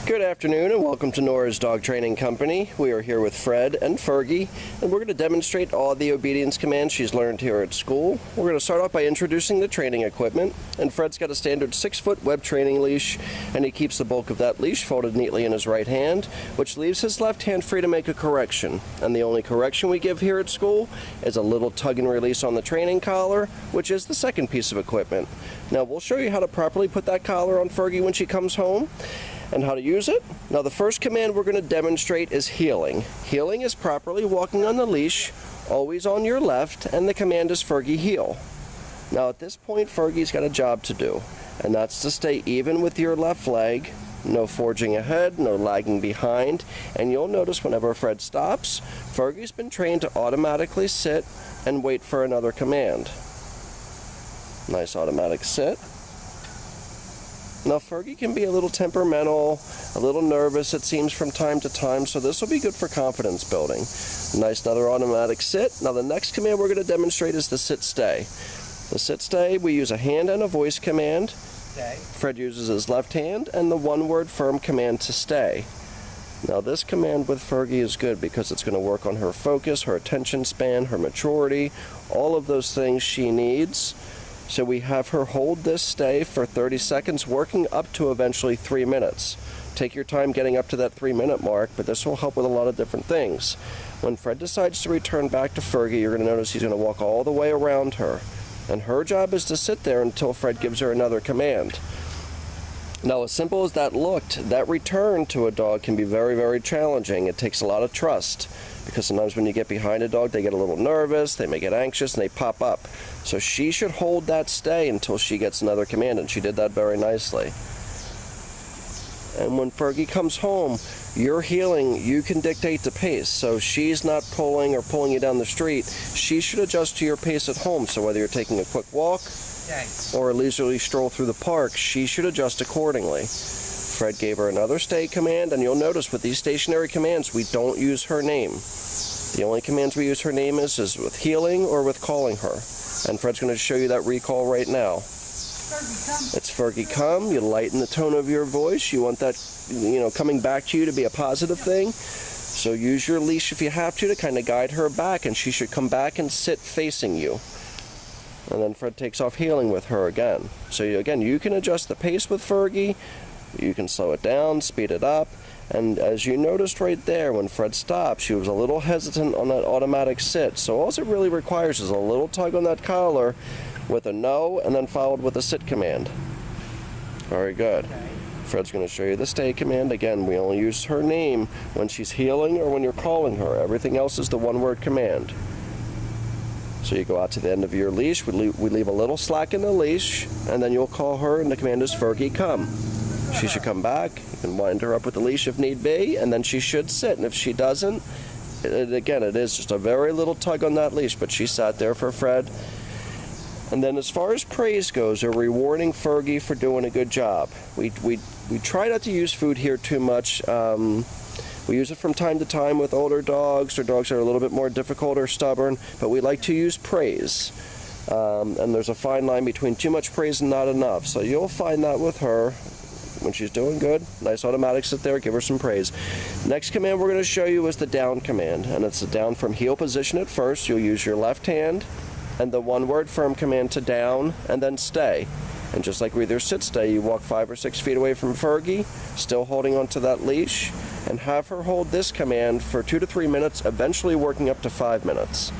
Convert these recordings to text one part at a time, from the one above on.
Good afternoon and welcome to Nora's Dog Training Company. We are here with Fred and Fergie, and we're going to demonstrate all the obedience commands she's learned here at school. We're going to start off by introducing the training equipment, and Fred's got a standard 6-foot web training leash, and he keeps the bulk of that leash folded neatly in his right hand, which leaves his left hand free to make a correction. And the only correction we give here at school is a little tug and release on the training collar, which is the second piece of equipment. Now we'll show you how to properly put that collar on Fergie when she comes home, and how to use it. Now the first command we're going to demonstrate is heeling. Heeling is properly walking on the leash, always on your left, and the command is Fergie heel. Now at this point Fergie's got a job to do, and that's to stay even with your left leg, no forging ahead, no lagging behind, and you'll notice whenever Fred stops, Fergie's been trained to automatically sit and wait for another command. Nice automatic sit. Now Fergie can be a little temperamental, a little nervous it seems from time to time, so this will be good for confidence building. Nice another automatic sit. Now the next command we're going to demonstrate is the sit stay. The sit stay, we use a hand and a voice command. Stay. Fred uses his left hand and the one-word firm command to stay. Now this command with Fergie is good because it's going to work on her focus, her attention span, her maturity, all of those things she needs. So we have her hold this stay for 30 seconds, working up to eventually 3 minutes. Take your time getting up to that 3-minute mark, but this will help with a lot of different things. When Fred decides to return back to Fergie, you're going to notice he's going to walk all the way around her. And her job is to sit there until Fred gives her another command. Now, as simple as that looked, that return to a dog can be very, very challenging. It takes a lot of trust, because sometimes when you get behind a dog, they get a little nervous, they may get anxious, and they pop up. So she should hold that stay until she gets another command, and she did that very nicely. And when Fergie comes home, you're heeling, you can dictate the pace. So she's not pulling or pulling you down the street. She should adjust to your pace at home. So whether you're taking a quick walk or a leisurely stroll through the park, she should adjust accordingly. Fred gave her another stay command, and you'll notice with these stationary commands, we don't use her name. The only commands we use her name is with heeling or with calling her. And Fred's going to show you that recall right now. It's Fergie come. You lighten the tone of your voice. You want that, coming back to you to be a positive thing. So use your leash if you have to kind of guide her back, and she should come back and sit facing you. And then Fred takes off heeling with her again. So again, you can adjust the pace with Fergie. You can slow it down, speed it up. And as you noticed right there, when Fred stopped, she was a little hesitant on that automatic sit. So all it really requires is a little tug on that collar with a no, and then followed with a sit command. Very good. Fred's going to show you the stay command. Again, we only use her name when she's heeling or when you're calling her. Everything else is the one-word command. So you go out to the end of your leash, we leave a little slack in the leash, and then you'll call her, and the command is Fergie come. She should come back. You can wind her up with the leash if need be, and then she should sit. And if she doesn't, again, it is just a very little tug on that leash, but she sat there for Fred. And then as far as praise goes, or rewarding Fergie for doing a good job, we try not to use food here too much. We use it from time to time with older dogs or dogs that are a little bit more difficult or stubborn, but we like to use praise. And there's a fine line between too much praise and not enough. So you'll find that with her. When she's doing good, nice automatic sit there, give her some praise. Next command we're going to show you is the down command, and it's the down from heel position at first. You'll use your left hand and the one-word firm command to down, and then stay. And just like with your sit stay, you walk 5 or 6 feet away from Fergie, still holding onto that leash, and have her hold this command for 2 to 3 minutes, eventually working up to 5 minutes.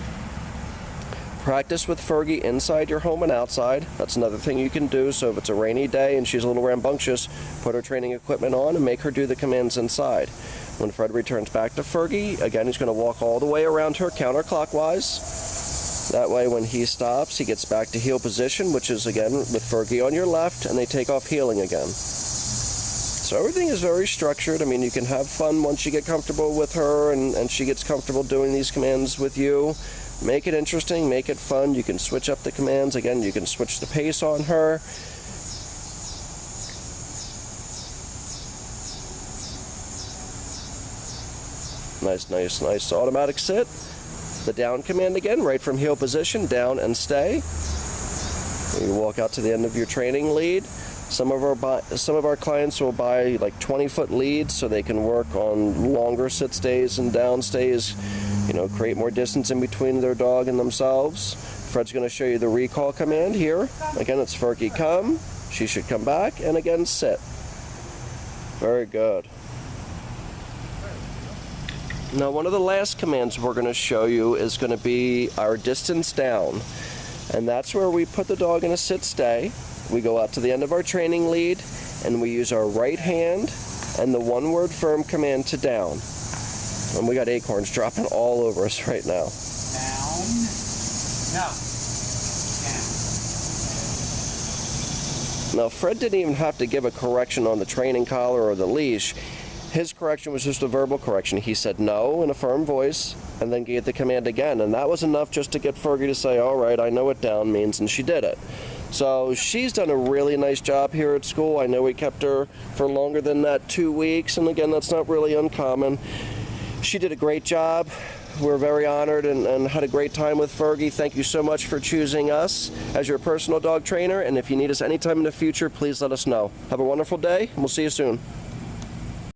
Practice with Fergie inside your home and outside. That's another thing you can do. So if it's a rainy day and she's a little rambunctious, put her training equipment on and make her do the commands inside. When Fred returns back to Fergie, again, he's going to walk all the way around her counterclockwise. That way when he stops, he gets back to heel position, which is again with Fergie on your left, and they take off heeling again. So everything is very structured. I mean, you can have fun once you get comfortable with her and she gets comfortable doing these commands with you. Make it interesting, make it fun. You can switch up the commands. Again, you can switch the pace on her. Nice automatic sit. The down command again, right from heel position, down and stay. You walk out to the end of your training lead. Some of our clients will buy like 20-foot leads so they can work on longer sit stays and down stays, create more distance in between their dog and themselves. Fred's going to show you the recall command here. Again, it's Fergie, come. She should come back, and again, sit. Very good. Now, one of the last commands we're going to show you is going to be our distance down. And that's where we put the dog in a sit stay. We go out to the end of our training lead, and we use our right hand and the one-word firm command to down. And we got acorns dropping all over us right now. Down. No. Now, Fred didn't even have to give a correction on the training collar or the leash. His correction was just a verbal correction. He said no in a firm voice and then gave the command again. And that was enough just to get Fergie to say, all right, I know what down means, and she did it. So she's done a really nice job here at school. I know we kept her for longer than that, 2 weeks, and again, that's not really uncommon. She did a great job. We're very honored and had a great time with Fergie. Thank you so much for choosing us as your personal dog trainer, and if you need us anytime in the future, please let us know. Have a wonderful day, and we'll see you soon.